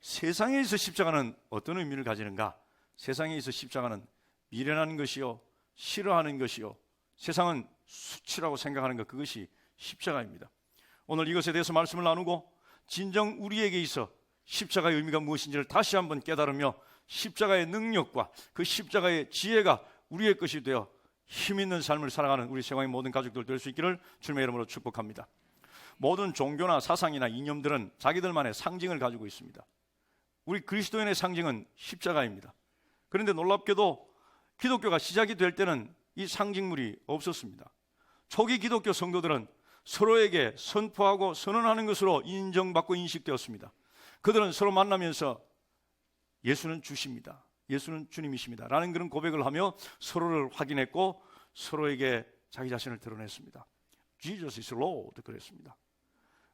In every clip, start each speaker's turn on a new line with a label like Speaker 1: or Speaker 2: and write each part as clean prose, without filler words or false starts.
Speaker 1: 세상에 있어 십자가는 어떤 의미를 가지는가? 세상에 있어 십자가는 미련한 것이요, 싫어하는 것이요, 세상은 수치라고 생각하는 것, 그것이 십자가입니다. 오늘 이것에 대해서 말씀을 나누고 진정 우리에게 있어 십자가의 의미가 무엇인지를 다시 한번 깨달으며 십자가의 능력과 그 십자가의 지혜가 우리의 것이 되어 힘있는 삶을 살아가는 우리 세상의 모든 가족들 될 수 있기를 주님의 이름으로 축복합니다. 모든 종교나 사상이나 이념들은 자기들만의 상징을 가지고 있습니다. 우리 그리스도인의 상징은 십자가입니다. 그런데 놀랍게도 기독교가 시작이 될 때는 이 상징물이 없었습니다. 초기 기독교 성도들은 서로에게 선포하고 선언하는 것으로 인정받고 인식되었습니다. 그들은 서로 만나면서 예수는 주십니다, 예수는 주님이십니다 라는 그런 고백을 하며 서로를 확인했고 서로에게 자기 자신을 드러냈습니다. Jesus is Lord 그랬습니다.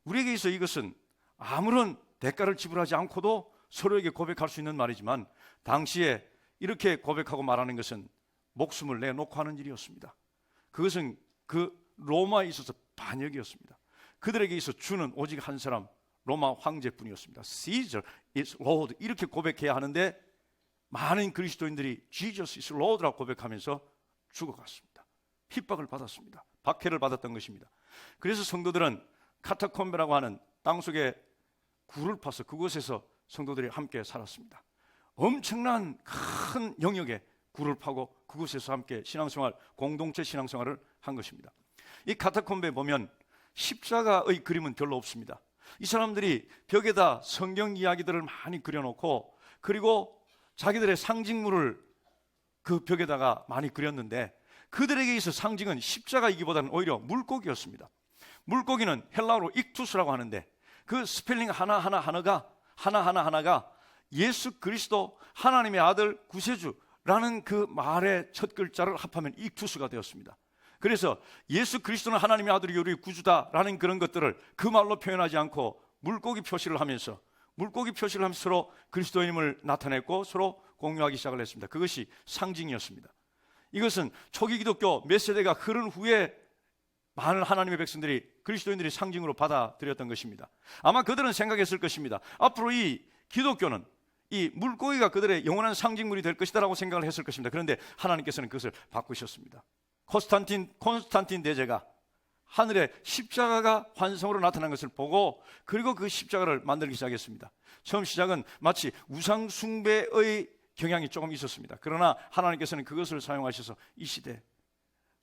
Speaker 1: 우리에게 있어 이것은 아무런 대가를 지불하지 않고도 서로에게 고백할 수 있는 말이지만 당시에 이렇게 고백하고 말하는 것은 목숨을 내놓고 하는 일이었습니다. 그것은 그 로마에 있어서 반역이었습니다. 그들에게 있어 주는 오직 한 사람, 로마 황제뿐이었습니다. Caesar is Lord 이렇게 고백해야 하는데 많은 그리스도인들이 Jesus is Lord라고 고백하면서 죽어갔습니다. 핍박을 받았습니다. 박해를 받았던 것입니다. 그래서 성도들은 카타콤베라고 하는 땅속에 굴을 파서 그곳에서 성도들이 함께 살았습니다. 엄청난 큰 영역에 굴을 파고 그곳에서 함께 신앙생활, 공동체 신앙생활을 한 것입니다. 이 카타콤베에 보면 십자가의 그림은 별로 없습니다. 이 사람들이 벽에다 성경 이야기들을 많이 그려놓고 그리고 자기들의 상징물을 그 벽에다가 많이 그렸는데 그들에게 있어 상징은 십자가이기보다는 오히려 물고기였습니다. 물고기는 헬라어로 익투스라고 하는데 그 스펠링 하나하나가 예수 그리스도 하나님의 아들 구세주라는 그 말의 첫 글자를 합하면 익투스가 되었습니다. 그래서 예수 그리스도는 하나님의 아들이 우리 구주다라는 그런 것들을 그 말로 표현하지 않고 물고기 표시를 하면서 서로 그리스도인임을 나타냈고 서로 공유하기 시작을 했습니다. 그것이 상징이었습니다. 이것은 초기 기독교 몇 세대가 흐른 후에 많은 하나님의 백성들이 그리스도인들이 상징으로 받아들였던 것입니다. 아마 그들은 생각했을 것입니다. 앞으로 이 기독교는 이 물고기가 그들의 영원한 상징물이 될 것이다 라고 생각을 했을 것입니다. 그런데 하나님께서는 그것을 바꾸셨습니다. 콘스탄틴 대제가 하늘에 십자가가 환성으로 나타난 것을 보고 그리고 그 십자가를 만들기 시작했습니다. 처음 시작은 마치 우상 숭배의 경향이 조금 있었습니다. 그러나 하나님께서는 그것을 사용하셔서 이 시대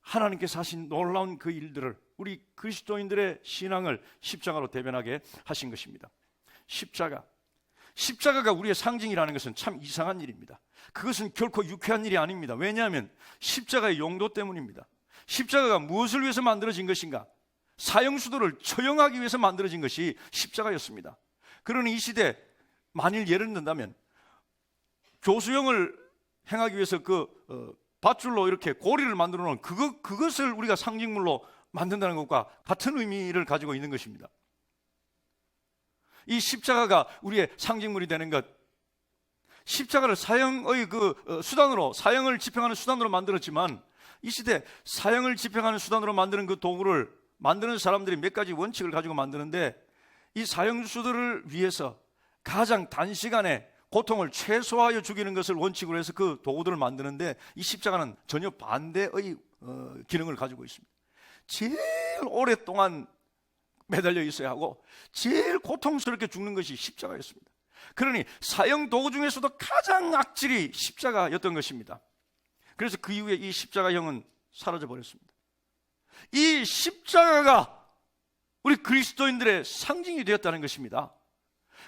Speaker 1: 하나님께서 하신 놀라운 그 일들을 우리 그리스도인들의 신앙을 십자가로 대변하게 하신 것입니다. 십자가가 우리의 상징이라는 것은 참 이상한 일입니다. 그것은 결코 유쾌한 일이 아닙니다. 왜냐하면 십자가의 용도 때문입니다. 십자가가 무엇을 위해서 만들어진 것인가? 사형수도를 처형하기 위해서 만들어진 것이 십자가였습니다. 그러니 이 시대 만일 예를 든다면 교수형을 행하기 위해서 밧줄로 이렇게 고리를 만들어 놓은 그것을 우리가 상징물로 만든다는 것과 같은 의미를 가지고 있는 것입니다. 이 십자가가 우리의 상징물이 되는 것, 십자가를 사형의 수단으로, 사형을 집행하는 수단으로 만들었지만 이 시대 사형을 집행하는 수단으로 만드는 그 도구를 만드는 사람들이 몇 가지 원칙을 가지고 만드는데 이 사형수들을 위해서 가장 단시간에 고통을 최소화하여 죽이는 것을 원칙으로 해서 그 도구들을 만드는데 이 십자가는 전혀 반대의 기능을 가지고 있습니다. 제일 오랫동안 매달려 있어야 하고 제일 고통스럽게 죽는 것이 십자가였습니다. 그러니 사형 도구 중에서도 가장 악질이 십자가였던 것입니다. 그래서 그 이후에 이 십자가형은 사라져 버렸습니다. 이 십자가가 우리 그리스도인들의 상징이 되었다는 것입니다.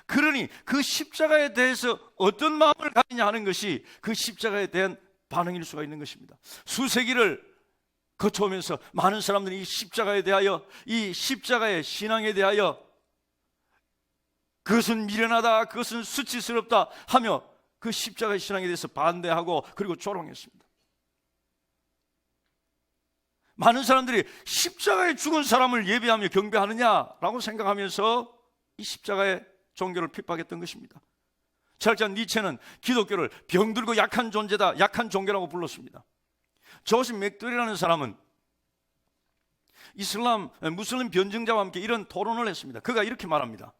Speaker 1: 그러니 그 십자가에 대해서 어떤 마음을 가지냐 하는 것이 그 십자가에 대한 반응일 수가 있는 것입니다. 수세기를 거쳐오면서 많은 사람들이 이 십자가에 대하여, 이 십자가의 신앙에 대하여 그것은 미련하다, 그것은 수치스럽다 하며 그 십자가의 신앙에 대해서 반대하고 그리고 조롱했습니다. 많은 사람들이 십자가에 죽은 사람을 예배하며 경배하느냐라고 생각하면서 이 십자가의 종교를 핍박했던 것입니다. 철저한 니체는 기독교를 병들고 약한 존재다, 약한 종교라고 불렀습니다. 조셉 맥도리라는 사람은 무슬림 변증자와 함께 이런 토론을 했습니다. 그가 이렇게 말합니다.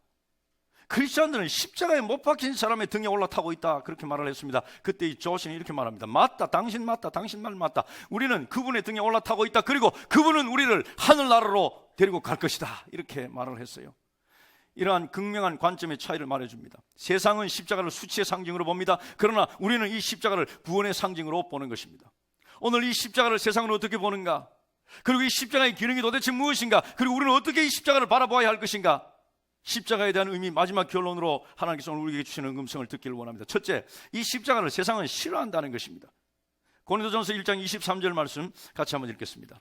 Speaker 1: 크리스천들은 십자가에 못 박힌 사람의 등에 올라타고 있다, 그렇게 말을 했습니다. 그때 이 조신이 이렇게 말합니다. 맞다, 당신 맞다, 당신 말 맞다. 우리는 그분의 등에 올라타고 있다. 그리고 그분은 우리를 하늘나라로 데리고 갈 것이다, 이렇게 말을 했어요. 이러한 극명한 관점의 차이를 말해줍니다. 세상은 십자가를 수치의 상징으로 봅니다. 그러나 우리는 이 십자가를 구원의 상징으로 보는 것입니다. 오늘 이 십자가를 세상은 어떻게 보는가? 그리고 이 십자가의 기능이 도대체 무엇인가? 그리고 우리는 어떻게 이 십자가를 바라보아야 할 것인가? 십자가에 대한 의미, 마지막 결론으로 하나님께서 오늘 우리에게 주시는 음성을 듣기를 원합니다. 첫째, 이 십자가를 세상은 싫어한다는 것입니다. 고린도전서 1장 23절 말씀 같이 한번 읽겠습니다.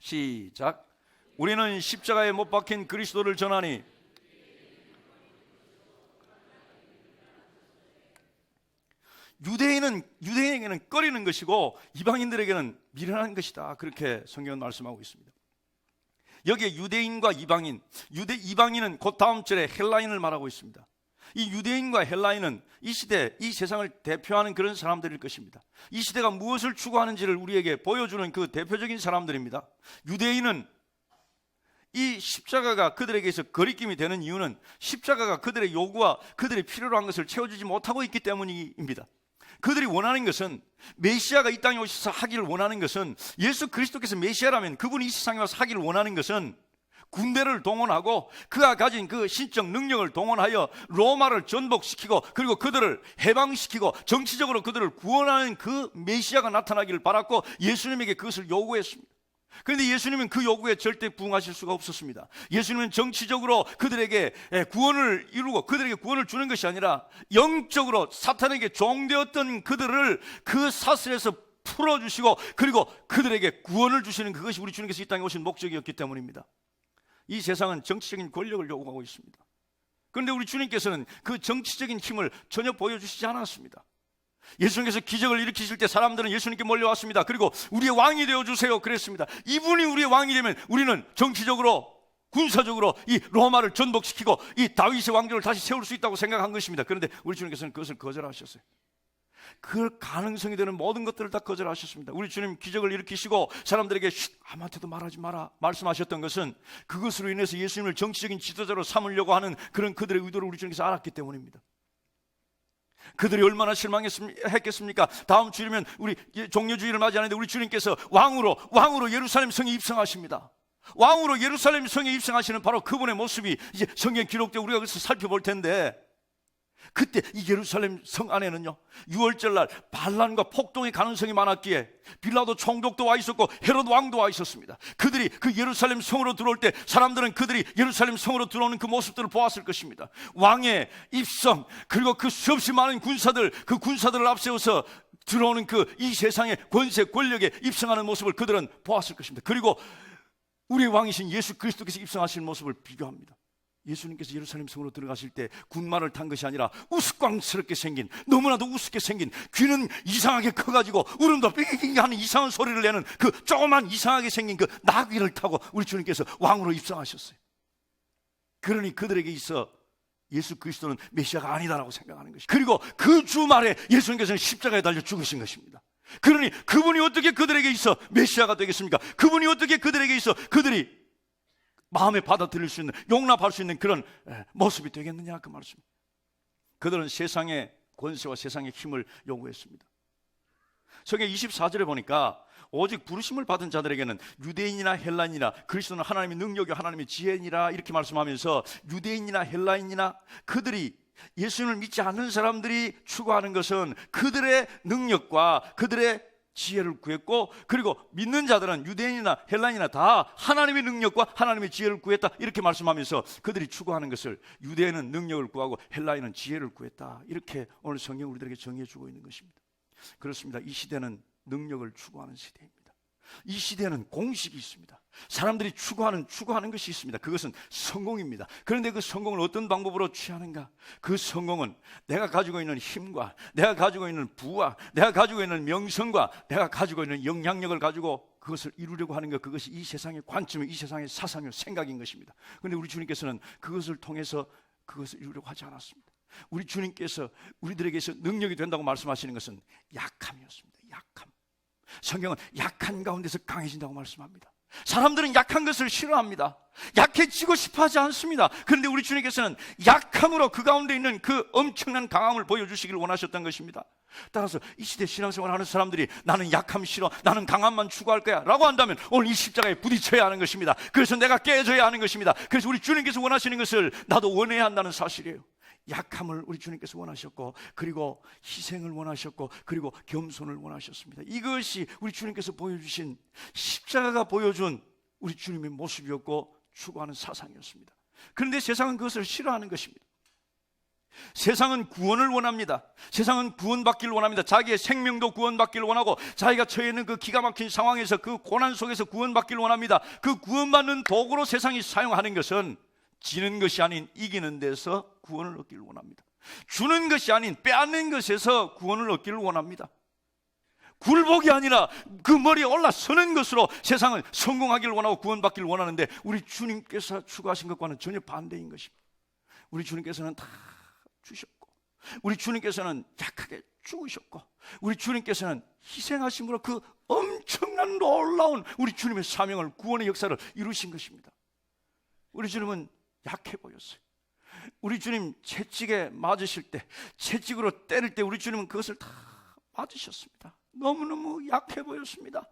Speaker 1: 시작. 우리는 십자가에 못 박힌 그리스도를 전하니 유대인에게는 꺼리는 것이고 이방인들에게는 미련한 것이다, 그렇게 성경은 말씀하고 있습니다. 여기에 유대인과 이방인, 이방인은 곧 다음 절에 헬라인을 말하고 있습니다. 이 유대인과 헬라인은 이 시대, 이 세상을 대표하는 그런 사람들일 것입니다. 이 시대가 무엇을 추구하는지를 우리에게 보여주는 그 대표적인 사람들입니다. 유대인은 이 십자가가 그들에게서 거리낌이 되는 이유는 십자가가 그들의 요구와 그들의 필요로 한 것을 채워주지 못하고 있기 때문입니다. 그들이 원하는 것은, 메시아가 이 땅에 오셔서 하기를 원하는 것은, 예수 그리스도께서 메시아라면 그분이 이 세상에 와서 하기를 원하는 것은 군대를 동원하고 그가 가진 그 신적 능력을 동원하여 로마를 전복시키고 그리고 그들을 해방시키고 정치적으로 그들을 구원하는 그 메시아가 나타나기를 바랐고 예수님에게 그것을 요구했습니다. 그런데 예수님은 그 요구에 절대 부응하실 수가 없었습니다. 예수님은 정치적으로 그들에게 구원을 이루고 그들에게 구원을 주는 것이 아니라 영적으로 사탄에게 종되었던 그들을 그 사슬에서 풀어주시고 그리고 그들에게 구원을 주시는, 그것이 우리 주님께서 이 땅에 오신 목적이었기 때문입니다. 이 세상은 정치적인 권력을 요구하고 있습니다. 그런데 우리 주님께서는 그 정치적인 힘을 전혀 보여주시지 않았습니다. 예수님께서 기적을 일으키실 때 사람들은 예수님께 몰려왔습니다. 그리고 우리의 왕이 되어주세요 그랬습니다. 이분이 우리의 왕이 되면 우리는 정치적으로, 군사적으로 이 로마를 전복시키고 이 다윗의 왕조를 다시 세울 수 있다고 생각한 것입니다. 그런데 우리 주님께서는 그것을 거절하셨어요. 그 가능성이 되는 모든 것들을 다 거절하셨습니다. 우리 주님 기적을 일으키시고 사람들에게 아무한테도 말하지 마라 말씀하셨던 것은 그것으로 인해서 예수님을 정치적인 지도자로 삼으려고 하는 그런 그들의 의도를 우리 주님께서 알았기 때문입니다. 그들이 얼마나 실망했겠습니까? 다음 주일이면 우리 종려주의를 맞이하는데 우리 주님께서 왕으로 예루살렘 성에 입성하십니다. 왕으로 예루살렘 성에 입성하시는 바로 그분의 모습이 이제 성경 기록되어 우리가 그것을 살펴볼 텐데, 그때 이 예루살렘 성 안에는요, 유월절날 반란과 폭동의 가능성이 많았기에 빌라도 총독도 와 있었고 헤롯 왕도 와 있었습니다. 그들이 그 예루살렘 성으로 들어올 때 사람들은 그들이 예루살렘 성으로 들어오는 그 모습들을 보았을 것입니다. 왕의 입성, 그리고 그 수없이 많은 군사들, 그 군사들을 앞세워서 들어오는 그 이 세상의 권세 권력에 입성하는 모습을 그들은 보았을 것입니다. 그리고 우리의 왕이신 예수 그리스도께서 입성하시는 모습을 비교합니다. 예수님께서 예루살렘 성으로 들어가실 때 군마를 탄 것이 아니라 우스꽝스럽게 생긴, 너무나도 우습게 생긴, 귀는 이상하게 커가지고 울음도 삐깅 하는 이상한 소리를 내는 그 조그만 이상하게 생긴 그 나귀를 타고 우리 주님께서 왕으로 입성하셨어요. 그러니 그들에게 있어 예수 그리스도는 메시아가 아니다라고 생각하는 것이죠. 그리고 그 주말에 예수님께서는 십자가에 달려 죽으신 것입니다. 그러니 그분이 어떻게 그들에게 있어 메시아가 되겠습니까? 그분이 어떻게 그들에게 있어 그들이 마음에 받아들일 수 있는, 용납할 수 있는 그런 모습이 되겠느냐, 그 말씀. 그들은 세상의 권세와 세상의 힘을 요구했습니다. 성경 24절에 보니까 오직 부르심을 받은 자들에게는 유대인이나 헬라인이나 그리스도는 하나님의 능력이요 하나님의 지혜니라 이렇게 말씀하면서 유대인이나 헬라인이나 그들이 예수님을 믿지 않는 사람들이 추구하는 것은 그들의 능력과 그들의 지혜를 구했고, 그리고 믿는 자들은 유대인이나 헬라인이나 다 하나님의 능력과 하나님의 지혜를 구했다 이렇게 말씀하면서 그들이 추구하는 것을 유대인은 능력을 구하고 헬라인은 지혜를 구했다, 이렇게 오늘 성경 우리들에게 정의해 주고 있는 것입니다. 그렇습니다. 이 시대는 능력을 추구하는 시대입니다. 이 시대는 공식이 있습니다. 사람들이 추구하는 것이 있습니다. 그것은 성공입니다. 그런데 그 성공을 어떤 방법으로 취하는가? 그 성공은 내가 가지고 있는 힘과 내가 가지고 있는 부와 내가 가지고 있는 명성과 내가 가지고 있는 영향력을 가지고 그것을 이루려고 하는 것, 그것이 이 세상의 관점이, 이 세상의 사상의 생각인 것입니다. 그런데 우리 주님께서는 그것을 통해서 그것을 이루려고 하지 않았습니다. 우리 주님께서 우리들에게서 능력이 된다고 말씀하시는 것은 약함이었습니다. 약함. 성경은 약한 가운데서 강해진다고 말씀합니다. 사람들은 약한 것을 싫어합니다. 약해지고 싶어 하지 않습니다. 그런데 우리 주님께서는 약함으로 그 가운데 있는 그 엄청난 강함을 보여주시길 원하셨던 것입니다. 따라서 이 시대 신앙생활 하는 사람들이 나는 약함 싫어, 나는 강함만 추구할 거야 라고 한다면 오늘 이 십자가에 부딪혀야 하는 것입니다. 그래서 내가 깨져야 하는 것입니다. 그래서 우리 주님께서 원하시는 것을 나도 원해야 한다는 사실이에요. 약함을 우리 주님께서 원하셨고, 그리고 희생을 원하셨고, 그리고 겸손을 원하셨습니다. 이것이 우리 주님께서 보여주신, 십자가가 보여준 우리 주님의 모습이었고 추구하는 사상이었습니다. 그런데 세상은 그것을 싫어하는 것입니다. 세상은 구원을 원합니다. 세상은 구원받기를 원합니다. 자기의 생명도 구원받기를 원하고, 자기가 처해 있는 그 기가 막힌 상황에서, 그 고난 속에서 구원받기를 원합니다. 그 구원받는 도구로 세상이 사용하는 것은 지는 것이 아닌 이기는 데서 구원을 얻기를 원합니다. 주는 것이 아닌 빼앗는 것에서 구원을 얻기를 원합니다. 굴복이 아니라 그 머리에 올라서는 것으로 세상을 성공하기를 원하고 구원받기를 원하는데, 우리 주님께서 추구하신 것과는 전혀 반대인 것입니다. 우리 주님께서는 다 주셨고, 우리 주님께서는 약하게 죽으셨고, 우리 주님께서는 희생하심으로 그 엄청난 놀라운 우리 주님의 사명을, 구원의 역사를 이루신 것입니다. 우리 주님은 약해 보였어요. 우리 주님 채찍에 맞으실 때, 채찍으로 때릴 때 우리 주님은 그것을 다 맞으셨습니다. 너무너무 약해 보였습니다.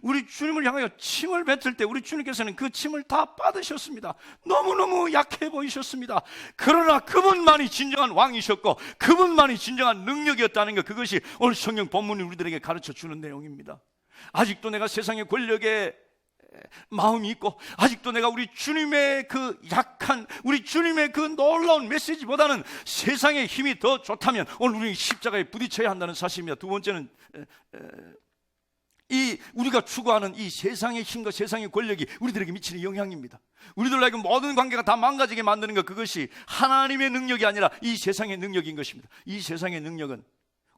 Speaker 1: 우리 주님을 향하여 침을 뱉을 때 우리 주님께서는 그 침을 다 받으셨습니다. 너무너무 약해 보이셨습니다. 그러나 그분만이 진정한 왕이셨고, 그분만이 진정한 능력이었다는 것, 그것이 오늘 성경 본문이 우리들에게 가르쳐 주는 내용입니다. 아직도 내가 세상의 권력에 마음이 있고, 아직도 내가 우리 주님의 그 약한, 우리 주님의 그 놀라운 메시지보다는 세상의 힘이 더 좋다면 오늘 우리 십자가에 부딪혀야 한다는 사실입니다. 두 번째는 이 우리가 추구하는 이 세상의 힘과 세상의 권력이 우리들에게 미치는 영향입니다. 우리들로 하여금 모든 관계가 다 망가지게 만드는 것, 그것이 하나님의 능력이 아니라 이 세상의 능력인 것입니다. 이 세상의 능력은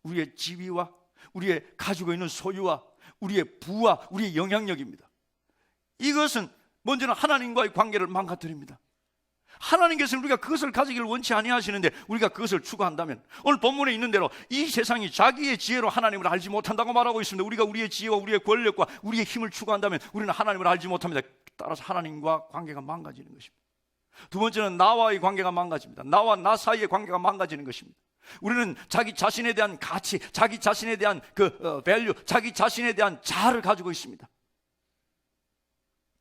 Speaker 1: 우리의 지위와 우리의 가지고 있는 소유와 우리의 부와 우리의 영향력입니다. 이것은 먼저는 하나님과의 관계를 망가뜨립니다. 하나님께서는 우리가 그것을 가지기를 원치 아니하시는데 우리가 그것을 추구한다면, 오늘 본문에 있는 대로 이 세상이 자기의 지혜로 하나님을 알지 못한다고 말하고 있습니다. 우리가 우리의 지혜와 우리의 권력과 우리의 힘을 추구한다면 우리는 하나님을 알지 못합니다. 따라서 하나님과 관계가 망가지는 것입니다. 두 번째는 나와의 관계가 망가집니다. 나와 나 사이의 관계가 망가지는 것입니다. 우리는 자기 자신에 대한 가치, 자기 자신에 대한 그 밸류, 자기 자신에 대한 자아를 가지고 있습니다.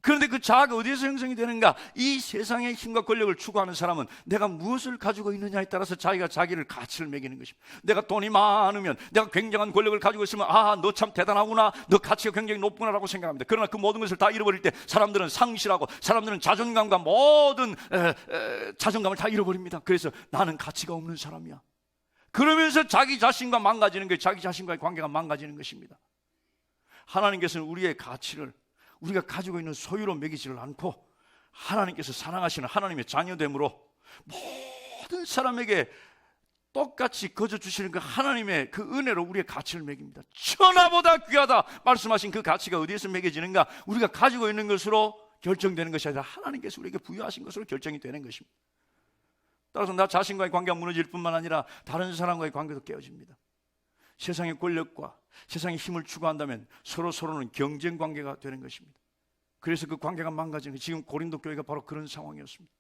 Speaker 1: 그런데 그 자아가 어디에서 형성이 되는가? 이 세상의 힘과 권력을 추구하는 사람은 내가 무엇을 가지고 있느냐에 따라서 자기가 자기를 가치를 매기는 것입니다. 내가 돈이 많으면, 내가 굉장한 권력을 가지고 있으면, 아, 너 참 대단하구나, 너 가치가 굉장히 높구나 라고 생각합니다. 그러나 그 모든 것을 다 잃어버릴 때 사람들은 상실하고, 사람들은 자존감과 모든 자존감을 다 잃어버립니다. 그래서 나는 가치가 없는 사람이야. 그러면서 자기 자신과 망가지는 게, 자기 자신과의 관계가 망가지는 것입니다. 하나님께서는 우리의 가치를 우리가 가지고 있는 소유로 매기지를 않고, 하나님께서 사랑하시는 하나님의 자녀됨으로 모든 사람에게 똑같이 거저주시는 그 하나님의 그 은혜로 우리의 가치를 매깁니다. 천하보다 귀하다 말씀하신 그 가치가 어디에서 매겨지는가? 우리가 가지고 있는 것으로 결정되는 것이 아니라 하나님께서 우리에게 부여하신 것으로 결정이 되는 것입니다. 따라서 나 자신과의 관계가 무너질 뿐만 아니라 다른 사람과의 관계도 깨어집니다. 세상의 권력과 세상의 힘을 추구한다면 서로는 경쟁 관계가 되는 것입니다. 그래서 그 관계가 망가지는 거예요. 지금 고린도 교회가 바로 그런 상황이었습니다.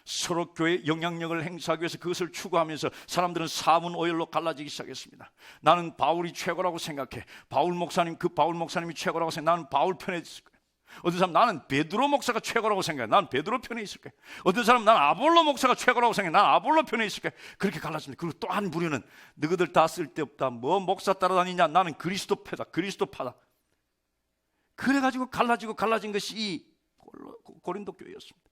Speaker 1: 서로 교회의 영향력을 행사하기 위해서 그것을 추구하면서 사람들은 사문오열로 갈라지기 시작했습니다. 나는 바울이 최고라고 생각해. 바울 목사님이 최고라고 생각해. 나는 바울 편에 있을 거야. 어떤 사람 나는 베드로 목사가 최고라고 생각해. 난 베드로 편에 있을 거야. 어떤 사람 난 아볼로 목사가 최고라고 생각해. 난 아볼로 편에 있을 거야. 그렇게 갈라집니다. 그리고 또 한 부류는 너희들 다 쓸데없다. 뭐 목사 따라다니냐. 나는 그리스도파다. 그래가지고 갈라진 것이 이 고린도 교회였습니다.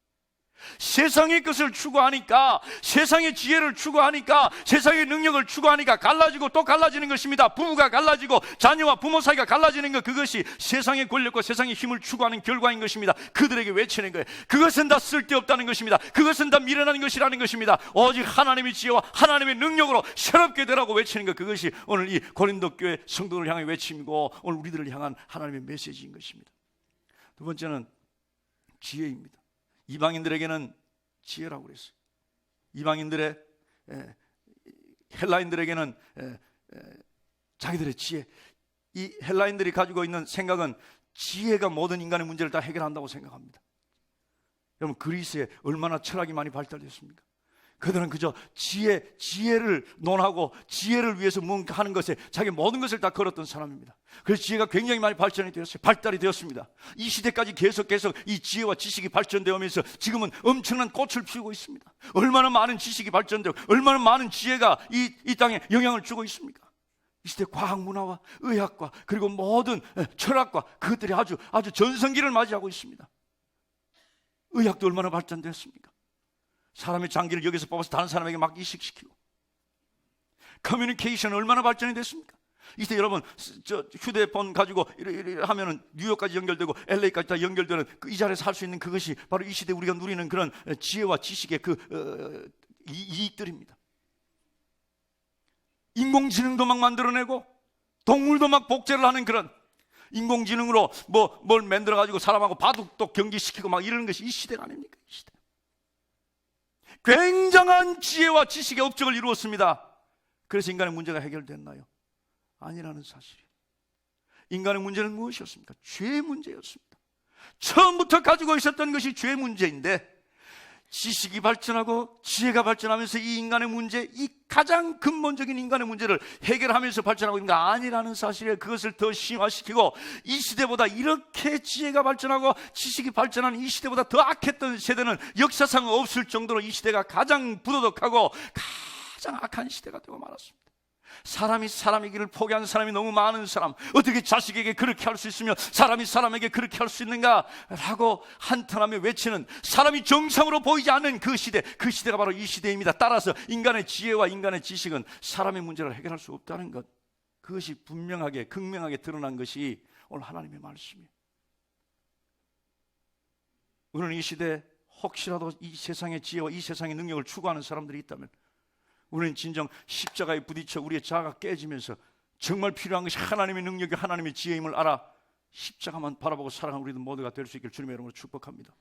Speaker 1: 세상의 것을 추구하니까, 세상의 지혜를 추구하니까, 세상의 능력을 추구하니까 갈라지고 또 갈라지는 것입니다. 부부가 갈라지고 자녀와 부모 사이가 갈라지는 것, 그것이 세상의 권력과 세상의 힘을 추구하는 결과인 것입니다. 그들에게 외치는 거예요. 그것은 다 쓸데없다는 것입니다. 그것은 다 미련한 것이라는 것입니다. 오직 하나님의 지혜와 하나님의 능력으로 새롭게 되라고 외치는 것, 그것이 오늘 이 고린도 교회 성도를 향한 외침이고 오늘 우리들을 향한 하나님의 메시지인 것입니다. 두 번째는 지혜입니다. 이방인들에게는 지혜라고 그랬어요. 이방인들의 헬라인들에게는 자기들의 지혜. 이 헬라인들이 가지고 있는 생각은 지혜가 모든 인간의 문제를 다 해결한다고 생각합니다. 여러분, 그리스에 얼마나 철학이 많이 발달됐습니까? 그들은 그저 지혜를 논하고 지혜를 위해서 뭔가 하는 것에 자기 모든 것을 다 걸었던 사람입니다. 그래서 지혜가 굉장히 많이 발전이 되었어요. 발달이 되었습니다. 이 시대까지 계속 이 지혜와 지식이 발전되면서 지금은 엄청난 꽃을 피우고 있습니다. 얼마나 많은 지식이 발전되고 얼마나 많은 지혜가 이 땅에 영향을 주고 있습니까? 이 시대 과학문화와 의학과 그리고 모든 철학과 그것들이 아주 전성기를 맞이하고 있습니다. 의학도 얼마나 발전되었습니까? 사람의 장기를 여기서 뽑아서 다른 사람에게 막 이식시키고, 커뮤니케이션 얼마나 발전이 됐습니까? 이때 여러분, 저 휴대폰 가지고 이래 하면은 뉴욕까지 연결되고 LA까지 다 연결되는 이 자리에서 할 수 있는 그것이 바로 이 시대 우리가 누리는 그런 지혜와 지식의 이익들입니다. 인공지능도 막 만들어내고 동물도 막 복제를 하는 그런 인공지능으로 뭘 만들어 가지고 사람하고 바둑도 경기시키고 막 이러는 것이 이 시대가 아닙니까? 이 시대. 굉장한 지혜와 지식의 업적을 이루었습니다. 그래서 인간의 문제가 해결됐나요? 아니라는 사실이에요. 인간의 문제는 무엇이었습니까? 죄의 문제였습니다. 처음부터 가지고 있었던 것이 죄의 문제인데, 지식이 발전하고 지혜가 발전하면서 이 인간의 문제, 이 가장 근본적인 인간의 문제를 해결하면서 발전하고 있는 거 아니라는 사실에 그것을 더 심화시키고, 이 시대보다 이렇게 지혜가 발전하고 지식이 발전하는 이 시대보다 더 악했던 세대는 역사상 없을 정도로 이 시대가 가장 부도덕하고 가장 악한 시대가 되고 말았습니다. 사람이 사람의 길을 포기하는 사람이 너무 많은 사람, 어떻게 자식에게 그렇게 할 수 있으며 사람이 사람에게 그렇게 할 수 있는가 라고 한탄하며 외치는, 사람이 정상으로 보이지 않는 그 시대가 바로 이 시대입니다. 따라서 인간의 지혜와 인간의 지식은 사람의 문제를 해결할 수 없다는 것, 그것이 분명하게 극명하게 드러난 것이 오늘 하나님의 말씀이에요. 우리는 이 시대에 혹시라도 이 세상의 지혜와 이 세상의 능력을 추구하는 사람들이 있다면, 우리는 진정 십자가에 부딪혀 우리의 자아가 깨지면서 정말 필요한 것이 하나님의 능력이 하나님의 지혜임을 알아 십자가만 바라보고 살아가는 우리들 모두가 될 수 있기를 주님의 이름으로 축복합니다.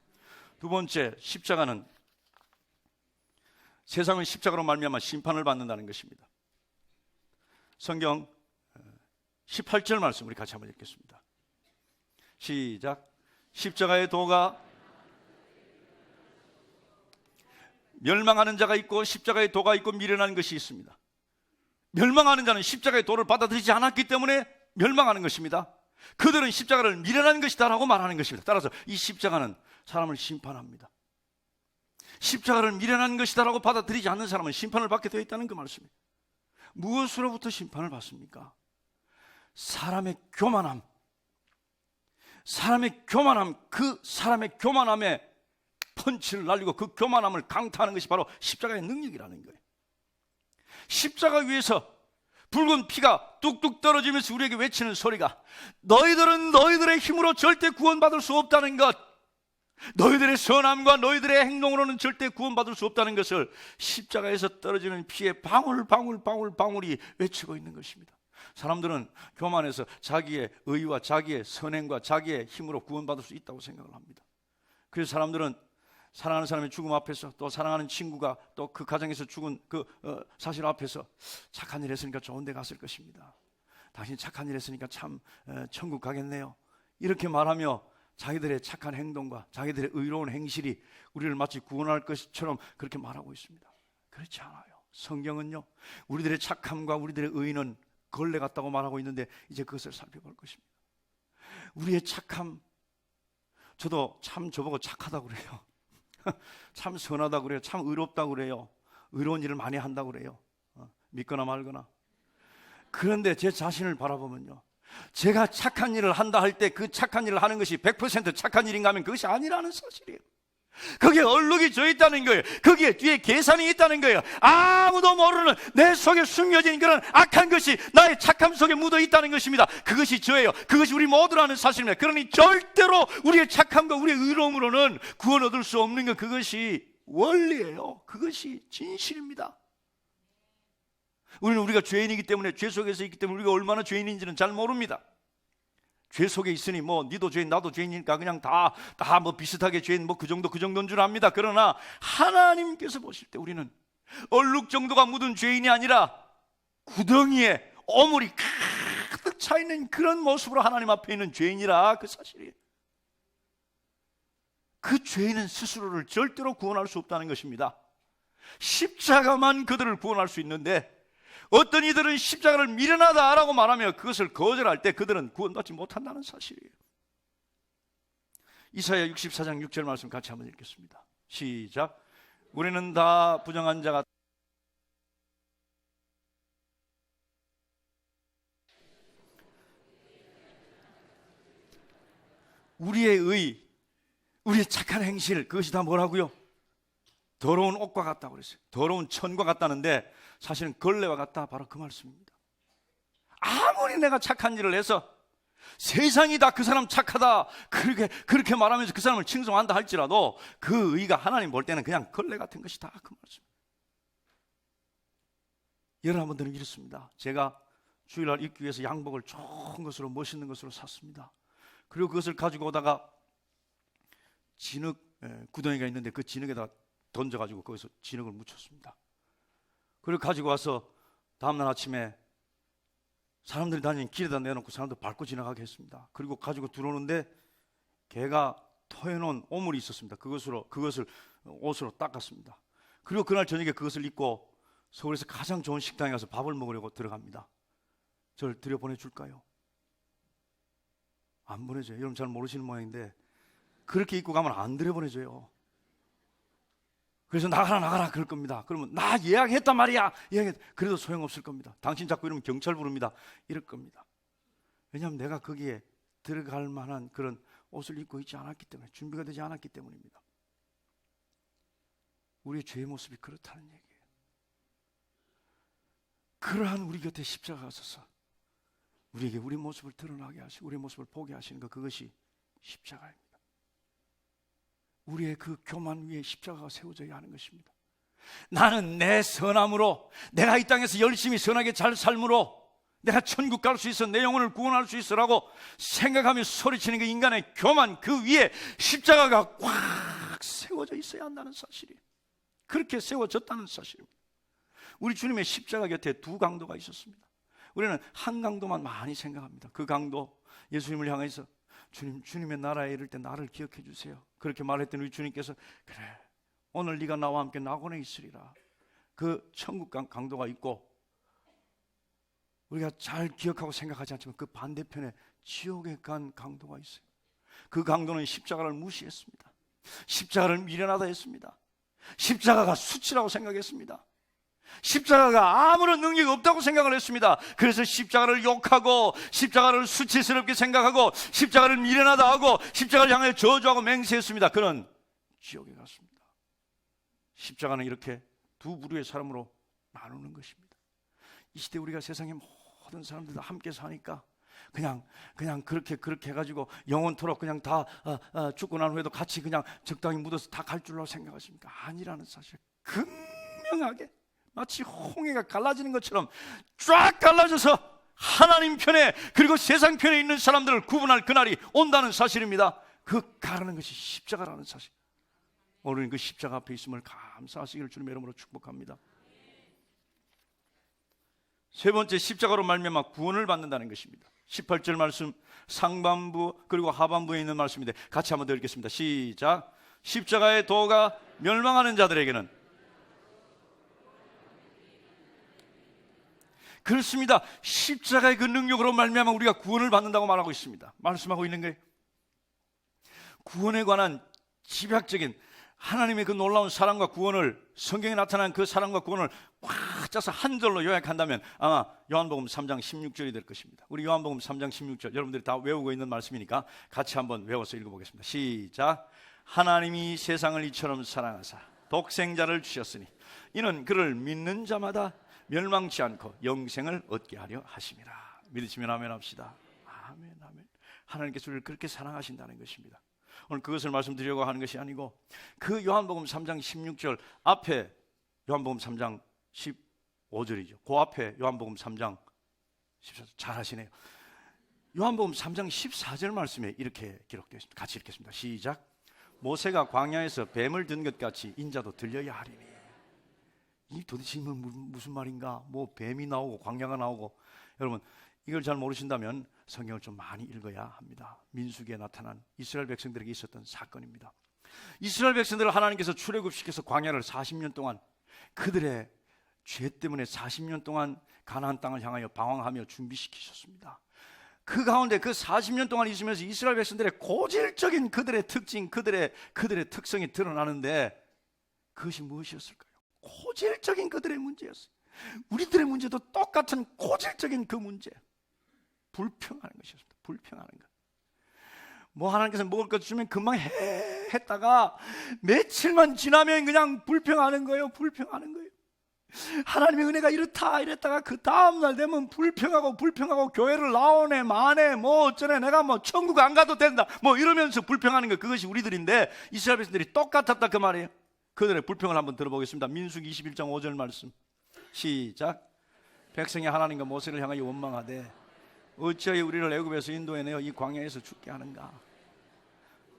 Speaker 1: 두 번째, 십자가는, 세상은 십자가로 말미암아 심판을 받는다는 것입니다. 성경 18절 말씀 우리 같이 한번 읽겠습니다. 시작. 십자가의 도가 멸망하는 자가 있고 십자가의 도가 있고 미련한 것이 있습니다. 멸망하는 자는 십자가의 도를 받아들이지 않았기 때문에 멸망하는 것입니다. 그들은 십자가를 미련한 것이다라고 말하는 것입니다. 따라서 이 십자가는 사람을 심판합니다. 십자가를 미련한 것이다라고 받아들이지 않는 사람은 심판을 받게 되어 있다는 그 말씀입니다. 무엇으로부터 심판을 받습니까? 사람의 교만함, 그 사람의 교만함에 펀치를 날리고 그 교만함을 강타하는 것이 바로 십자가의 능력이라는 거예요. 십자가 위에서 붉은 피가 뚝뚝 떨어지면서 우리에게 외치는 소리가, 너희들은 너희들의 힘으로 절대 구원받을 수 없다는 것, 너희들의 선함과 너희들의 행동으로는 절대 구원받을 수 없다는 것을 십자가에서 떨어지는 피의 방울방울이 외치고 있는 것입니다. 사람들은 교만해서 자기의 의와 자기의 선행과 자기의 힘으로 구원받을 수 있다고 생각을 합니다. 그래서 사람들은 사랑하는 사람의 죽음 앞에서, 또 사랑하는 친구가 또 그 가정에서 죽은 그 사실 앞에서, 착한 일 했으니까 좋은 데 갔을 것입니다. 당신 착한 일 했으니까 참 천국 가겠네요. 이렇게 말하며 자기들의 착한 행동과 자기들의 의로운 행실이 우리를 마치 구원할 것처럼 그렇게 말하고 있습니다. 그렇지 않아요. 성경은요, 우리들의 착함과 우리들의 의는 걸레 같다고 말하고 있는데, 이제 그것을 살펴볼 것입니다. 우리의 착함, 저도 참 저보고 착하다고 그래요. 참 선하다고 그래요. 참 의롭다고 그래요. 의로운 일을 많이 한다고 그래요. 믿거나 말거나. 그런데 제 자신을 바라보면요, 제가 착한 일을 한다 할 때 그 착한 일을 하는 것이 100% 착한 일인가 하면 그것이 아니라는 사실이에요. 거기에 얼룩이 져 있다는 거예요. 거기에 뒤에 계산이 있다는 거예요. 아무도 모르는 내 속에 숨겨진 그런 악한 것이 나의 착함 속에 묻어 있다는 것입니다. 그것이 저예요. 그것이 우리 모두라는 사실입니다. 그러니 절대로 우리의 착함과 우리의 의로움으로는 구원 얻을 수 없는 것, 그것이 원리예요. 그것이 진실입니다. 우리가 죄인이기 때문에, 죄 속에서 있기 때문에 우리가 얼마나 죄인인지는 잘 모릅니다. 죄 속에 있으니 니도 죄인 나도 죄인이니까 그냥 다 비슷하게 죄인 그 정도인 줄 압니다. 그러나 하나님께서 보실 때 우리는 얼룩 정도가 묻은 죄인이 아니라 구덩이에 오물이 가득 차 있는 그런 모습으로 하나님 앞에 있는 죄인이라 그 사실이에요. 그 죄인은 스스로를 절대로 구원할 수 없다는 것입니다. 십자가만 그들을 구원할 수 있는데 어떤 이들은 십자가를 미련하다라고 말하며 그것을 거절할 때 그들은 구원받지 못한다는 사실이에요. 이사야 64장 6절 말씀 같이 한번 읽겠습니다. 시작. 우리는 다 부정한 자가 우리의 의, 우리의 착한 행실, 그것이 다 뭐라고요? 더러운 옷과 같다고 그랬어요. 더러운 천과 같다는데 사실은 걸레와 같다, 바로 그 말씀입니다. 아무리 내가 착한 일을 해서 세상이 다 그 사람 착하다 그렇게 말하면서 그 사람을 칭송한다 할지라도 그 의가 하나님 볼 때는 그냥 걸레 같은 것이다, 그 말씀. 여러분들은 이렇습니다. 제가 주일날 입기 위해서 양복을 좋은 것으로, 멋있는 것으로 샀습니다. 그리고 그것을 가지고 오다가 진흙 구덩이가 있는데 그 진흙에다 던져가지고 거기서 진흙을 묻혔습니다. 그리고 가지고 와서 다음날 아침에 사람들이 다니는 길에다 내놓고 사람들 밟고 지나가게 했습니다. 그리고 가지고 들어오는데 개가 터여놓은 오물이 있었습니다. 그것을 옷으로 닦았습니다. 그리고 그날 저녁에 그것을 입고 서울에서 가장 좋은 식당에 가서 밥을 먹으려고 들어갑니다. 저를 들여보내줄까요? 안 보내줘요. 여러분 잘 모르시는 모양인데 그렇게 입고 가면 안 들여보내줘요. 그래서 나가라 그럴 겁니다. 그러면 나 예약했단 말이야. 그래도 소용없을 겁니다. 당신 자꾸 이러면 경찰 부릅니다. 이럴 겁니다. 왜냐하면 내가 거기에 들어갈 만한 그런 옷을 입고 있지 않았기 때문에, 준비가 되지 않았기 때문입니다. 우리의 죄의 모습이 그렇다는 얘기예요. 그러한 우리 곁에 십자가가 서서 우리에게 우리 모습을 드러나게 하시고 우리 모습을 보게 하시는 것, 그것이 십자가입니다. 우리의 그 교만 위에 십자가가 세워져야 하는 것입니다. 나는 내 선함으로, 내가 이 땅에서 열심히 선하게 잘 삶으로 내가 천국 갈 수 있어, 내 영혼을 구원할 수 있어라고 생각하며 소리치는 그 인간의 교만, 그 위에 십자가가 꽉 세워져 있어야 한다는 사실이에요. 그렇게 세워졌다는 사실입니다. 우리 주님의 십자가 곁에 두 강도가 있었습니다. 우리는 한 강도만 많이 생각합니다. 그 강도, 예수님을 향해서 주님의 나라에 이를 때 나를 기억해 주세요, 그렇게 말했던 우리 주님께서, 그래 오늘 네가 나와 함께 낙원에 있으리라, 그 천국 강도가 있고, 우리가 잘 기억하고 생각하지 않지만 그 반대편에 지옥에 간 강도가 있어요. 그 강도는 십자가를 무시했습니다. 십자가를 미련하다 했습니다. 십자가가 수치라고 생각했습니다. 십자가가 아무런 능력이 없다고 생각을 했습니다. 그래서 십자가를 욕하고 십자가를 수치스럽게 생각하고 십자가를 미련하다 하고 십자가를 향해 저주하고 맹세했습니다. 그는 지옥에 갔습니다. 십자가는 이렇게 두 부류의 사람으로 나누는 것입니다. 이 시대 우리가 세상의 모든 사람들 다 함께 사니까 그냥 그렇게 해가지고 영원토록 그냥 다 죽고 난 후에도 같이 그냥 적당히 묻어서 다 갈 줄로 생각하십니까? 아니라는 사실, 분명하게 마치 홍해가 갈라지는 것처럼 쫙 갈라져서 하나님 편에 그리고 세상 편에 있는 사람들을 구분할 그날이 온다는 사실입니다. 그 가르는 것이 십자가라는 사실, 오늘 그 십자가 앞에 있음을 감사하시기를 주님의 이름으로 축복합니다. 세 번째, 십자가로 말미암아 구원을 받는다는 것입니다. 18절 말씀, 상반부 그리고 하반부에 있는 말씀인데 같이 한번 더 읽겠습니다. 시작. 십자가의 도가 멸망하는 자들에게는, 그렇습니다. 십자가의 그 능력으로 말미암아 우리가 구원을 받는다고 말하고 있습니다. 말씀하고 있는 거예요. 구원에 관한 집약적인 하나님의 그 놀라운 사랑과 구원을, 성경에 나타난 그 사랑과 구원을 꽉 짜서 한 절로 요약한다면 아마 요한복음 3장 16절이 될 것입니다. 우리 요한복음 3장 16절 여러분들이 다 외우고 있는 말씀이니까 같이 한번 외워서 읽어보겠습니다. 시작. 하나님이 세상을 이처럼 사랑하사 독생자를 주셨으니 이는 그를 믿는 자마다 멸망치 않고 영생을 얻게 하려 하심이라. 믿으시면 아멘 합시다. 아멘, 아멘. 하나님께서 우리를 그렇게 사랑하신다는 것입니다. 오늘 그것을 말씀드리려고 하는 것이 아니고 그 요한복음 3장 16절 앞에 요한복음 3장 15절이죠. 그 앞에 요한복음 3장 14절 잘 하시네요. 요한복음 3장 14절 말씀에 이렇게 기록되어 있습니다. 같이 읽겠습니다. 시작. 모세가 광야에서 뱀을 든 것 같이 인자도 들려야 하리니. 이 도대체 무슨 말인가? 뭐 뱀이 나오고 광야가 나오고, 여러분 이걸 잘 모르신다면 성경을 좀 많이 읽어야 합니다. 민수기에 나타난 이스라엘 백성들에게 있었던 사건입니다. 이스라엘 백성들을 하나님께서 출애굽시켜서 광야를 40년 동안 그들의 죄 때문에 40년 동안 가나안 땅을 향하여 방황하며 준비시키셨습니다. 그 가운데 그 40년 동안 있으면서 이스라엘 백성들의 고질적인 그들의 특징, 그들의 특성이 드러나는데 그것이 무엇이었을까요? 고질적인 그들의 문제였어요. 우리들의 문제도 똑같은 고질적인 그 문제, 불평하는 것이었습니다. 불평하는 것. 뭐 하나님께서 먹을 것 주면 금방 했다가 며칠만 지나면 그냥 불평하는 거예요. 불평하는 거예요. 하나님의 은혜가 이랬다가 그 다음날 되면 불평하고 교회를 나오네 마네 뭐 어쩌네 내가 뭐 천국 안 가도 된다 뭐 이러면서 불평하는 거, 그것이 우리들인데 이스라엘 백성들이 똑같았다 그 말이에요. 그들의 불평을 한번 들어보겠습니다. 민수기 21장 5절 말씀 시작. 백성이 하나님과 모세를 향하여 원망하되 어찌하여 우리를 애굽에서 인도해내어 이 광야에서 죽게 하는가.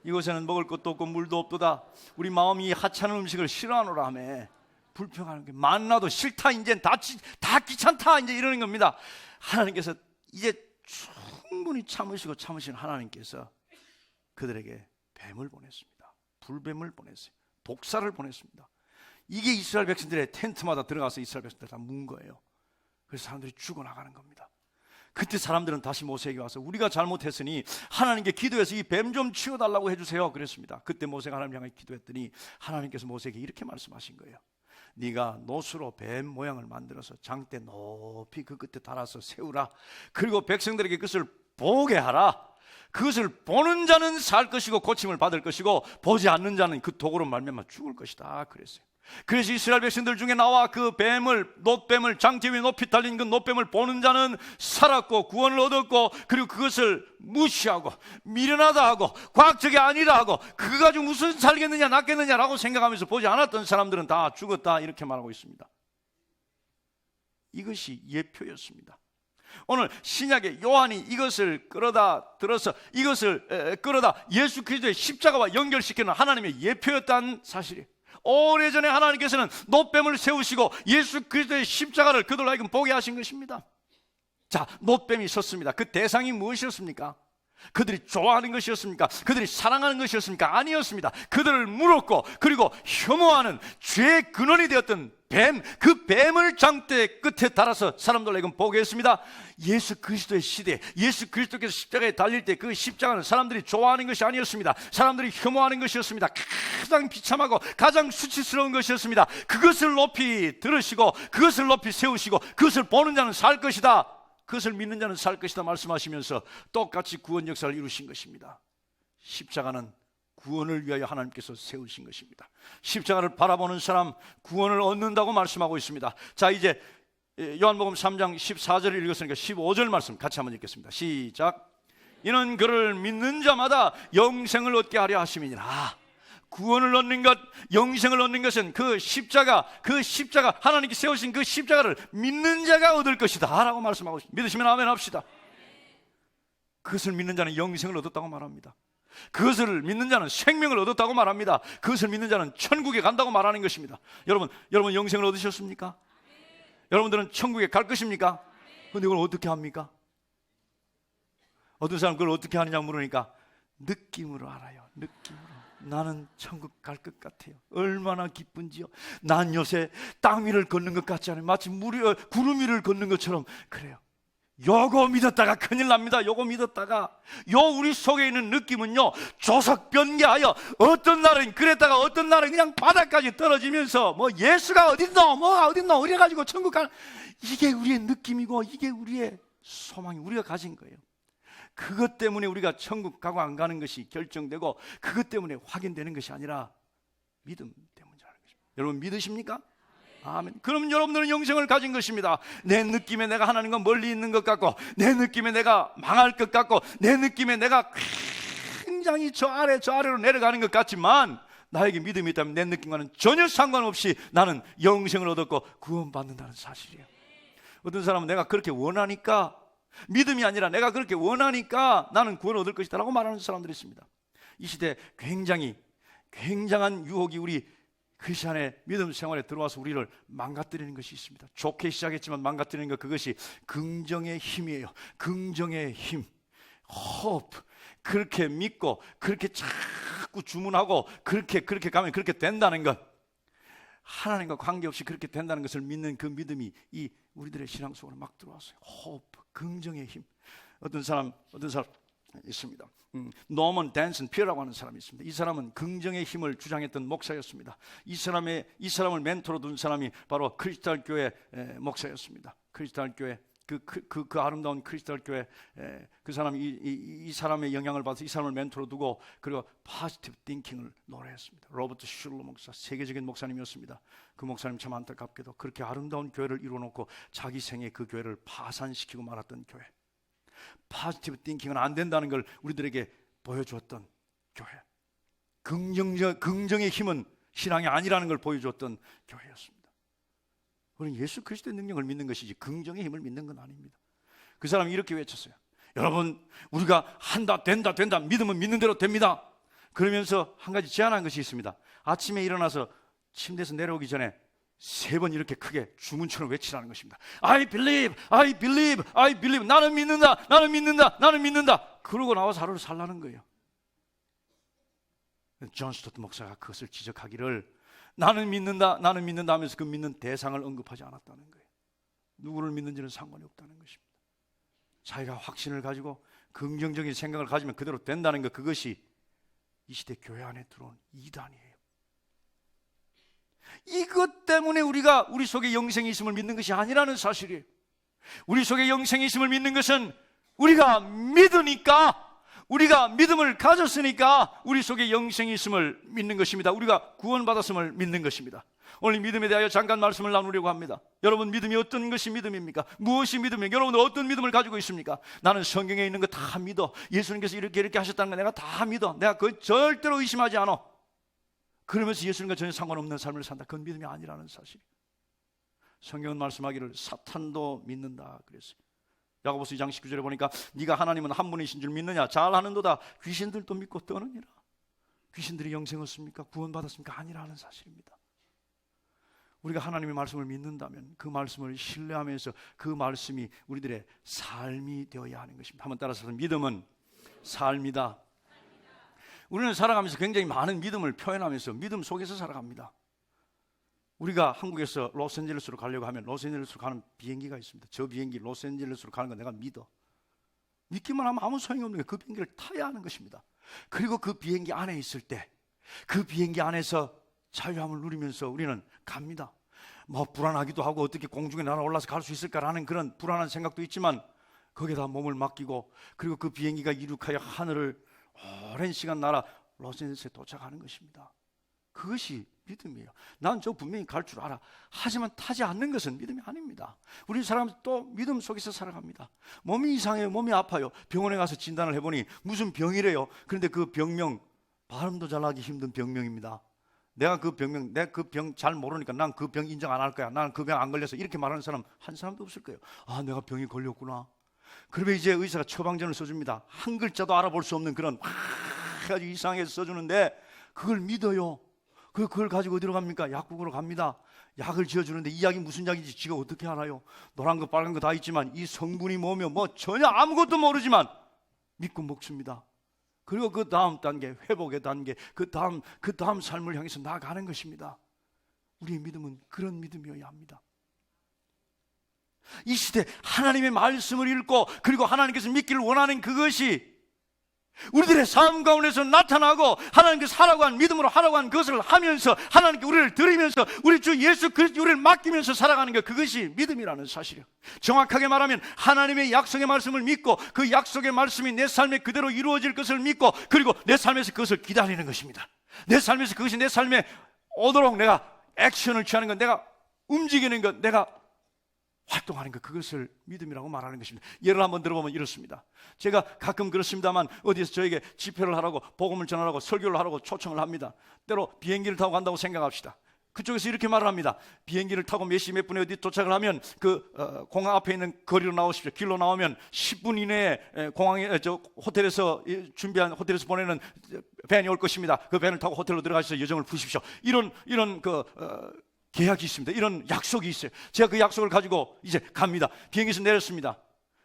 Speaker 1: 이곳에는 먹을 것도 없고 물도 없도다. 우리 마음이 하찮은 음식을 싫어하노라 하며 불평하는 게 만나도 싫다, 이제 다 귀찮다, 이제 이러는 겁니다. 하나님께서 이제 충분히 참으신 하나님께서 그들에게 뱀을 보냈습니다. 불뱀을 보냈어요. 독사를 보냈습니다. 이게 이스라엘 백성들의 텐트마다 들어가서 이스라엘 백성들 다 문 거예요. 그래서 사람들이 죽어나가는 겁니다. 그때 사람들은 다시 모세에게 와서 우리가 잘못했으니 하나님께 기도해서 이 뱀 좀 치워달라고 해주세요 그랬습니다. 그때 모세가 하나님 향해 기도했더니 하나님께서 모세에게 이렇게 말씀하신 거예요. 네가 노수로 뱀 모양을 만들어서 장대 높이 그 끝에 달아서 세우라. 그리고 백성들에게 그것을 보게 하라. 그것을 보는 자는 살 것이고 고침을 받을 것이고 보지 않는 자는 그 독으로 말미암아 죽을 것이다 그랬어요. 그래서 이스라엘 백성들 중에 나와 그 놋뱀을 장대 위에 높이 달린 그 놋뱀을 보는 자는 살았고 구원을 얻었고, 그리고 그것을 무시하고 미련하다 하고 과학적이 아니라 하고 그거 가지고 무슨 살겠느냐 낫겠느냐라고 생각하면서 보지 않았던 사람들은 다 죽었다, 이렇게 말하고 있습니다. 이것이 예표였습니다. 오늘 신약의 요한이 이것을 끌어다 예수 그리스도의 십자가와 연결시키는 하나님의 예표였다는 사실이에요. 오래전에 하나님께서는 놋뱀을 세우시고 예수 그리스도의 십자가를 그들로 하여금 보게 하신 것입니다. 자, 놋뱀이 섰습니다. 그 대상이 무엇이었습니까? 그들이 좋아하는 것이었습니까? 그들이 사랑하는 것이었습니까? 아니었습니다. 그들을 물었고 그리고 혐오하는 죄의 근원이 되었던 뱀, 그 뱀을 장대 끝에 달아서 사람들을 지금 보게 했습니다. 예수 그리스도의 시대, 예수 그리스도께서 십자가에 달릴 때 그 십자가는 사람들이 좋아하는 것이 아니었습니다. 사람들이 혐오하는 것이었습니다. 가장 비참하고 가장 수치스러운 것이었습니다. 그것을 높이 들으시고 그것을 높이 세우시고 그것을 보는 자는 살 것이다, 그것을 믿는 자는 살 것이다 말씀하시면서 똑같이 구원 역사를 이루신 것입니다. 십자가는 구원을 위하여 하나님께서 세우신 것입니다. 십자가를 바라보는 사람 구원을 얻는다고 말씀하고 있습니다. 자, 이제 요한복음 3장 14절을 읽었으니까 15절 말씀 같이 한번 읽겠습니다. 시작. 이는 그를 믿는 자마다 영생을 얻게 하려 하심이니라. 구원을 얻는 것, 영생을 얻는 것은 그 십자가 하나님께 세우신 그 십자가를 믿는 자가 얻을 것이다 라고 말씀하고 있습니다. 믿으시면 아멘 합시다. 그것을 믿는 자는 영생을 얻었다고 말합니다. 그것을 믿는 자는 생명을 얻었다고 말합니다. 그것을 믿는 자는 천국에 간다고 말하는 것입니다. 여러분 영생을 얻으셨습니까? 여러분들은 천국에 갈 것입니까? 그런데 이걸 어떻게 합니까? 어떤 사람 그걸 어떻게 하느냐 물으니까 느낌으로 알아요. 느낌으로. 나는 천국 갈 것 같아요. 얼마나 기쁜지요. 난 요새 땅 위를 걷는 것 같지 않아요. 마치 구름 위를 걷는 것처럼 그래요. 요거 믿었다가 큰일 납니다. 요거 믿었다가 우리 속에 있는 느낌은요, 조석 변개하여 어떤 날은 그랬다가 어떤 날은 그냥 바닥까지 떨어지면서 뭐 예수가 어딨노 이래가지고 천국 가는, 이게 우리의 느낌이고 이게 우리의 소망이, 우리가 가진 거예요. 그것 때문에 우리가 천국 가고 안 가는 것이 결정되고 그것 때문에 확인되는 것이 아니라 믿음 때문이라는 것입니다. 여러분 믿으십니까? 아멘. 그럼 여러분들은 영생을 가진 것입니다. 내 느낌에 내가 하나님과 멀리 있는 것 같고, 내 느낌에 내가 망할 것 같고, 내 느낌에 내가 굉장히 저 아래로 내려가는 것 같지만 나에게 믿음이 있다면 내 느낌과는 전혀 상관없이 나는 영생을 얻었고 구원받는다는 사실이에요. 어떤 사람은 내가 그렇게 원하니까, 믿음이 아니라 내가 그렇게 원하니까 나는 구원을 얻을 것이다 라고 말하는 사람들이 있습니다. 이 시대에 굉장한 유혹이 우리 크리스천의 믿음 생활에 들어와서 우리를 망가뜨리는 것이 있습니다. 좋게 시작했지만 망가뜨리는 것, 그것이 긍정의 힘이에요. 긍정의 힘, hope. 그렇게 믿고 그렇게 자꾸 주문하고 그렇게 가면 그렇게 된다는 것, 하나님과 관계없이 그렇게 된다는 것을 믿는 그 믿음이 이 우리들의 신앙 속으로 막 들어왔어요. hope, 긍정의 힘. 어떤 사람 있습니다. 노먼 댄슨 피어라고 하는 사람이 있습니다. 이 사람은 긍정의 힘을 주장했던 목사였습니다. 이 사람을 멘토로 둔 사람이 바로 크리스탈 교회 목사였습니다. 크리스탈 교회 그 아름다운 크리스탈 교회 그 사람이 이 사람의 영향을 받아서 이 사람을 멘토로 두고 그리고 포지티브 띵킹을 노래했습니다. 로버트 슐러 목사, 세계적인 목사님이었습니다. 그 목사님 참 안타깝게도 그렇게 아름다운 교회를 이루어놓고 자기 생에 그 교회를 파산시키고 말았던 교회. 포지티브 띵킹은 안 된다는 걸 우리들에게 보여주었던 교회. 긍정의 힘은 신앙이 아니라는 걸 보여주었던 교회였습니다. 우리는 예수 그리스도의 능력을 믿는 것이지 긍정의 힘을 믿는 건 아닙니다. 그 사람이 이렇게 외쳤어요. 여러분, 우리가 한다, 된다 믿으면 믿는 대로 됩니다. 그러면서 한 가지 제안한 것이 있습니다. 아침에 일어나서 침대에서 내려오기 전에 3번 이렇게 크게 주문처럼 외치라는 것입니다. I believe, I believe, I believe. 나는 믿는다, 나는 믿는다, 나는 믿는다. 그러고 나와서 하루를 살라는 거예요. 존 스토트 목사가 그것을 지적하기를 나는 믿는다, 나는 믿는다 하면서 그 믿는 대상을 언급하지 않았다는 거예요. 누구를 믿는지는 상관이 없다는 것입니다. 자기가 확신을 가지고 긍정적인 생각을 가지면 그대로 된다는 것, 그것이 이 시대 교회 안에 들어온 이단이에요. 이것 때문에 우리가 우리 속에 영생이 있음을 믿는 것이 아니라는 사실이에요. 우리 속에 영생이 있음을 믿는 것은 우리가 믿으니까, 우리가 믿음을 가졌으니까 우리 속에 영생이 있음을 믿는 것입니다. 우리가 구원받았음을 믿는 것입니다. 오늘 믿음에 대하여 잠깐 말씀을 나누려고 합니다. 여러분, 믿음이 어떤 것이 믿음입니까? 무엇이 믿음입니까? 여러분은 어떤 믿음을 가지고 있습니까? 나는 성경에 있는 거 다 믿어. 예수님께서 이렇게 하셨다는 거 내가 다 믿어. 내가 그걸 절대로 의심하지 않아. 그러면서 예수님과 전혀 상관없는 삶을 산다. 그건 믿음이 아니라는 사실. 성경은 말씀하기를 사탄도 믿는다 그랬어요. 야고보서 2장 19절에 보니까 네가 하나님은 한 분이신 줄 믿느냐? 잘하는도다. 귀신들도 믿고 떠느니라. 귀신들이 영생 얻습니까? 구원받았습니까? 아니라는 사실입니다. 우리가 하나님의 말씀을 믿는다면 그 말씀을 신뢰하면서 그 말씀이 우리들의 삶이 되어야 하는 것입니다. 한번 따라서 믿음은 삶이다. 우리는 살아가면서 굉장히 많은 믿음을 표현하면서 믿음 속에서 살아갑니다. 우리가 한국에서 로스앤젤레스로 가려고 하면 로스앤젤레스로 가는 비행기가 있습니다. 저 비행기 로스앤젤레스로 가는 거 내가 믿어. 믿기만 하면 아무 소용이 없는 게 그 비행기를 타야 하는 것입니다. 그리고 그 비행기 안에 있을 때 그 비행기 안에서 자유함을 누리면서 우리는 갑니다. 뭐 불안하기도 하고 어떻게 공중에 날아올라서 갈 수 있을까라는 그런 불안한 생각도 있지만 거기에다 몸을 맡기고 그리고 그 비행기가 이륙하여 하늘을 오랜 시간 날아 로스앤젤레스에 도착하는 것입니다. 그것이 믿음이에요. 난 저 분명히 갈 줄 알아. 하지만 타지 않는 것은 믿음이 아닙니다. 우리 사람 또 믿음 속에서 살아갑니다. 몸이 이상해요. 몸이 아파요. 병원에 가서 진단을 해보니 무슨 병이래요. 그런데 그 병명 발음도 잘하기 힘든 병명입니다. 내가 그 병 잘 모르니까 난 그 병 인정 안 할 거야. 나는 그 병 안 걸려서 이렇게 말하는 사람 한 사람도 없을 거예요. 아, 내가 병이 걸렸구나. 그러면 이제 의사가 처방전을 써줍니다. 한 글자도 알아볼 수 없는 그런 아주 이상하게 써주는데 그걸 믿어요. 그걸 가지고 어디로 갑니까? 약국으로 갑니다. 약을 지어주는데 이 약이 무슨 약인지 지가 어떻게 알아요? 노란 거 빨간 거 다 있지만 이 성분이 뭐며 뭐 전혀 아무것도 모르지만 믿고 먹습니다. 그리고 그 다음 단계, 회복의 단계, 그 다음 삶을 향해서 나아가는 것입니다. 우리의 믿음은 그런 믿음이어야 합니다. 이 시대 하나님의 말씀을 읽고 그리고 하나님께서 믿기를 원하는 그것이 우리들의 삶 가운데서 나타나고 하나님께서 하라고 한 믿음으로 하라고 한 것을 하면서 하나님께 우리를 드리면서 우리 주 예수 그리스도 우리를 맡기면서 살아가는 것, 그것이 믿음이라는 사실이에요. 정확하게 말하면 하나님의 약속의 말씀을 믿고 그 약속의 말씀이 내 삶에 그대로 이루어질 것을 믿고 그리고 내 삶에서 그것을 기다리는 것입니다. 내 삶에서 그것이 내 삶에 오도록 내가 액션을 취하는 것, 내가 움직이는 것, 내가 활동하는 것, 그것을 믿음이라고 말하는 것입니다. 예를 한번 들어보면 이렇습니다. 제가 가끔 그렇습니다만 어디서 저에게 집회를 하라고 복음을 전하라고 설교를 하라고 초청을 합니다. 때로 비행기를 타고 간다고 생각합시다. 그쪽에서 이렇게 말을 합니다. 비행기를 타고 몇 시 몇 분에 어디 도착을 하면 공항 앞에 있는 거리로 나오십시오. 길로 나오면 10분 이내에 공항에 호텔에서 준비한 호텔에서 보내는 밴이 올 것입니다. 그 밴을 타고 호텔로 들어가셔서 여정을 푸십시오. 이런 계약이 있습니다. 이런 약속이 있어요. 제가 그 약속을 가지고 이제 갑니다. 비행기에서 내렸습니다.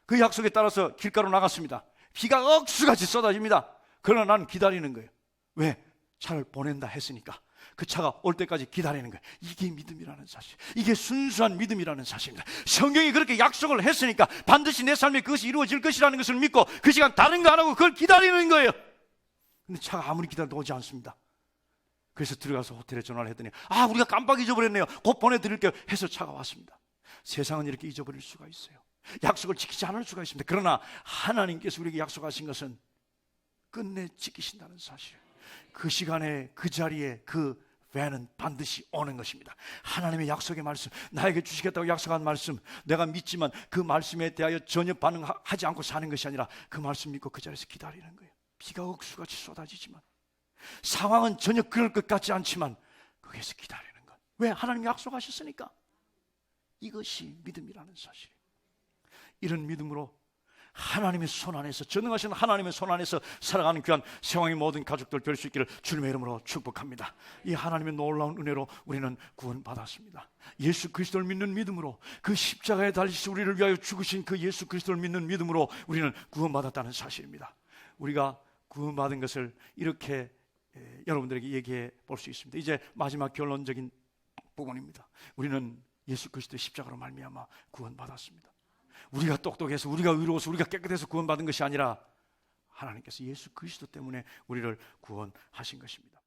Speaker 1: 그 약속에 따라서 길가로 나갔습니다. 비가 억수같이 쏟아집니다. 그러나 나는 기다리는 거예요. 왜? 차를 보낸다 했으니까. 그 차가 올 때까지 기다리는 거예요. 이게 믿음이라는 사실, 이게 순수한 믿음이라는 사실입니다. 성경이 그렇게 약속을 했으니까 반드시 내 삶에 그것이 이루어질 것이라는 것을 믿고 그 시간 다른 거 안 하고 그걸 기다리는 거예요. 근데 차가 아무리 기다려도 오지 않습니다. 그래서 들어가서 호텔에 전화를 했더니 우리가 깜빡 잊어버렸네요. 곧 보내드릴게요 해서 차가 왔습니다. 세상은 이렇게 잊어버릴 수가 있어요. 약속을 지키지 않을 수가 있습니다. 그러나 하나님께서 우리에게 약속하신 것은 끝내 지키신다는 사실, 그 시간에 그 자리에 그 밴은 반드시 오는 것입니다. 하나님의 약속의 말씀, 나에게 주시겠다고 약속한 말씀, 내가 믿지만 그 말씀에 대하여 전혀 반응하지 않고 사는 것이 아니라 그 말씀 믿고 그 자리에서 기다리는 거예요. 비가 억수같이 쏟아지지만, 상황은 전혀 그럴 것 같지 않지만 거기에서 기다리는 것. 왜? 하나님이 약속하셨으니까. 이것이 믿음이라는 사실이에요. 이런 믿음으로 하나님의 손 안에서, 전능하신 하나님의 손 안에서 살아가는 귀한 세왕의 모든 가족들 될 수 있기를 주님의 이름으로 축복합니다. 이 하나님의 놀라운 은혜로 우리는 구원받았습니다. 예수 그리스도를 믿는 믿음으로, 그 십자가에 달리셔서 우리를 위하여 죽으신 그 예수 그리스도를 믿는 믿음으로 우리는 구원받았다는 사실입니다. 우리가 구원받은 것을 이렇게 여러분들에게 얘기해 볼 수 있습니다. 이제 마지막 결론적인 부분입니다. 우리는 예수 그리스도의 십자가로 말미암아 구원받았습니다. 우리가 똑똑해서, 우리가 의로워서, 우리가 깨끗해서 구원받은 것이 아니라 하나님께서 예수 그리스도 때문에 우리를 구원하신 것입니다.